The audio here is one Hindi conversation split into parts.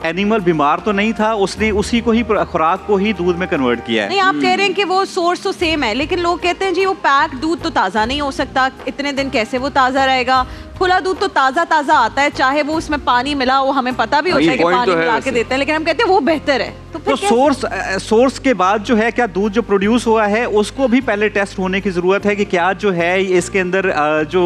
एनिमल बीमार तो नहीं था, उसने उसी को ही खुराक को ही दूध में कन्वर्ट किया है। नहीं, आप कह रहे हैं कि वो सोर्स तो सेम है, लेकिन लोग कहते हैं जी वो पैक दूध तो ताज़ा नहीं हो सकता, इतने दिन कैसे वो ताज़ा रहेगा। खुला दूध तो ताज़ा ताज़ा आता है, चाहे वो उसमें पानी मिला हो, हमें पता भी होता है कि पानी मिला के देते हैं, लेकिन हम कहते हैं वो बेहतर है। तो सोर्स के बाद जो है, क्या दूध जो प्रोड्यूस हुआ है उसको भी पहले टेस्ट होने की ज़रूरत है कि क्या जो है इसके अंदर जो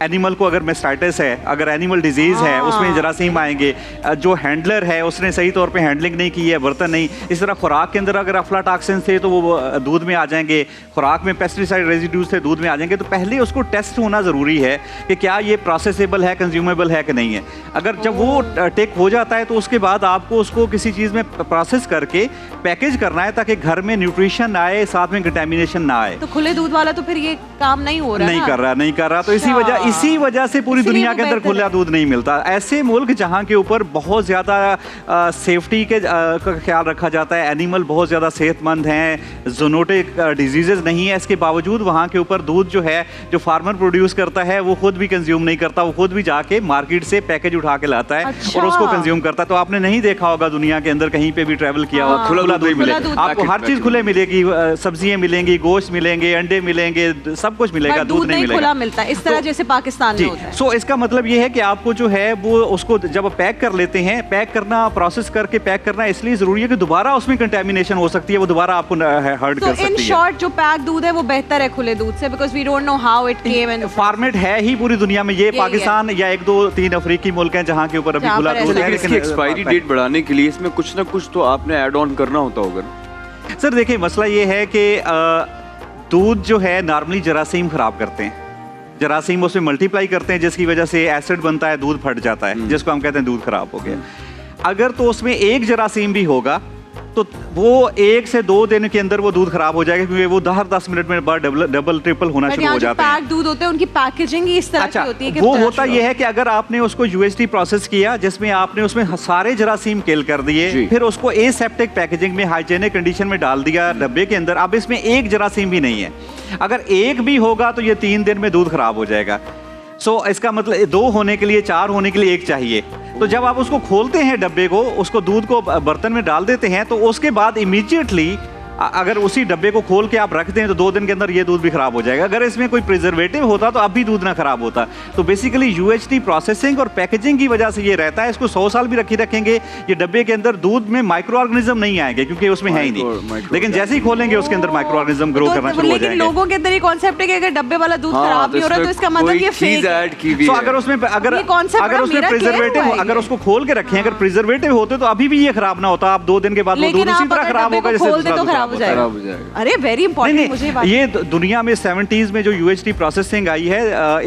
एनिमल को अगर मेस्टाइटिस है, अगर एनिमल डिजीज़ है, उसमें जरासीम आएंगे, जो हैंडलर है उसने सही तौर पे हैंडलिंग नहीं की है, बर्तन नहीं। इस तरह खुराक के अंदर अगर अफ्लाटॉक्सिन थे तो वो दूध में आ जाएंगे, खुराक में पेस्टिसाइड रेजिड्यूज थे दूध में आ जाएंगे। तो पहले उसको टेस्ट होना ज़रूरी है कि क्या ये प्रोसेसेबल है, कंज्यूमेबल है कि नहीं है। अगर जब वो टेक हो जाता है तो उसके बाद आपको उसको किसी चीज़ में प्रोसेस करके पैकेज करना है ताकि घर में न्यूट्रिशन आए, साथ में कंटेमिनेशन ना आए। तो खुले दूध वाला तो फिर ये काम नहीं हो रहा, नहीं कर रहा। तो इसी वजह से पूरी दुनिया के अंदर खुला दूध नहीं मिलता। ऐसे मुल्क जहाँ के ऊपर बहुत ज़्यादा सेफ्टी के का ख्याल रखा जाता है, एनिमल बहुत ज़्यादा सेहतमंद हैं, ज़ूनोटिक डिजीज़ नहीं है, इसके बावजूद वहाँ के ऊपर दूध जो है, जो फार्मर प्रोड्यूस करता है वो खुद भी कंज्यूम नहीं करता, वो खुद भी जाके मार्केट से पैकेज उठा के लाता है और उसको कंज्यूम करता है। तो आपने नहीं देखा होगा दुनिया के अंदर कहीं पे भी ट्रैवल किया होगा, खुला दूध मिलेगा आपको, हर चीज खुले मिलेगी, सब्जियां मिलेगी, गोश्त मिलेंगे, अंडे मिलेंगे, सब कुछ मिलेगा, दूध नहीं मिलेगा, खुला मिलता है इस तरह जैसे पाकिस्तान में होता है। सो इसका मतलब ये है कि आपको जो है वो उसको जब पैक कर लेते हैं, पैक करना, प्रोसेस करके पैक करना इसलिए जरूरी है कि दोबारा उसमें कंटेमिनेशन हो सकती है, वो दोबारा आपको हर्ट कर सकती है। इन शॉर्ट जो पैक दूध है वो बेहतर है खुले दूध से, because we don't know how it came in format है ही पूरी दुनिया में, ये पाकिस्तान या 1 2 3 अफ्रीकी मुल्क हैं जहाँ के ऊपर अभी खुला दूध है। लेकिन एक्सपायरी डेट बढ़ाने के लिए इसमें कुछ ना कुछ तो आपने ऐड ऑन करना होता होगा। सर देखिए, मसला ये है कि दूध जो है नॉर्मली जरासीम खराब करते हैं, जरासीम उसमें मल्टीप्लाई करते हैं जिसकी वजह से एसिड बनता है, दूध फट जाता है, जिसको हम कहते हैं दूध खराब हो गया। अगर तो उसमें एक जरासीम भी होगा तो वो 1 से 2 दिन के अंदर वो दूध खराब हो जाएगा, क्योंकि वो 10 मिनट में डबल ट्रिपल होना शुरू हो जाता है। पैक दूध होते हैं उनकी पैकेजिंग ही इस तरह की होती है कि वो होता ये है कि अगर आपने उसको यूएसटी प्रोसेस किया जिसमें आपने उसमें सारे जरासीम किल कर दिए, फिर उसको एसेप्टिक पैकेजिंग में हाइजीनिक कंडीशन में डाल दिया डब्बे के अंदर, अब इसमें एक जरासीम भी नहीं है, अगर एक भी होगा तो ये 3 दिन में दूध खराब हो जाएगा। सो इसका मतलब 2 होने के लिए, 4 होने के लिए 1 चाहिए। तो जब आप उसको खोलते हैं डब्बे को, उसको दूध को बर्तन में डाल देते हैं, तो उसके बाद इमीडिएटली अगर उसी डब्बे को खोल के आप रखते हैं तो 2 दिन के अंदर ये दूध भी खराब हो जाएगा। अगर इसमें कोई प्रिजर्वेटिव होता तो अब भी दूध ना खराब होता। तो बेसिकली यूएचटी प्रोसेसिंग और पैकेजिंग की वजह से ये रहता है। इसको 100 साल भी रखेंगे, ये डब्बे के अंदर दूध में माइक्रो ऑर्गेनिज्म नहीं आएंगे क्योंकि उसमें है ही नहीं, लेकिन जैसे ही खोलेंगे उसके अंदर माइक्रो ऑर्गेनिज्म ग्रो करना शुरू हो जाएंगे। लोगों के अंदर ये कॉन्सेप्ट है कि अगर डब्बे वाला दूध खराब नहीं हो रहा तो इसका मतलब ये फेक है। तो अगर उसमें प्रिजर्वेटिव, अगर उसको खोल के रखें, अगर प्रिजर्वेटिव होते तो अभी भी ये खराब ना होता। आप 2 दिन के बाद वो दूध उसी तरह खराब होगा जैसे खराब हो जाएगा। अरे वेरी इंपॉर्टेंट, मुझे ये दुनिया में 70s में जो यूएचटी प्रोसेसिंग आई है,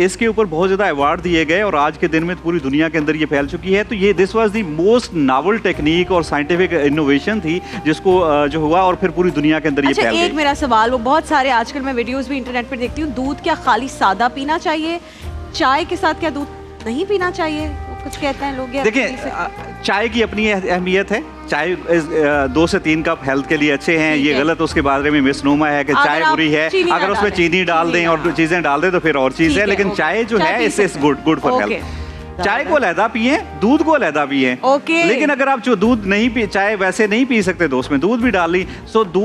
इसके ऊपर बहुत ज्यादा अवार्ड दिए गए और आज के दिन में पूरी दुनिया के अंदर ये फैल चुकी है। तो ये this was the most novel technique और साइंटिफिक इनोवेशन थी जिसको जो हुआ और फिर पूरी दुनिया के अंदर ये फैल गई। एक मेरा सवाल, वो बहुत सारे आजकल मैं वीडियोस भी इंटरनेट पर देखती हूँ, दूध क्या खाली सादा पीना चाहिए, चाय के साथ क्या दूध नहीं पीना चाहिए, कुछ कहते हैं लोग? देखिए, चाय की अपनी अहमियत है, चाय 2 से 3 कप हेल्थ के लिए अच्छे हैं, ये गलत उसके बारे में मिसनोमा है कि चाय बुरी है। अगर उसमें चीनी डाल दें और चीजें डाल दें तो फिर और चीज है, लेकिन चाय जो है इससे गुड फॉर हेल्थ। चाय को अलहदा पिए, दूध को अलहदा पिए, लेकिन अगर आप जो दूध नहीं पी, चाय वैसे नहीं पी सकते तो उसमें दूध भी डाल ली। सो दूध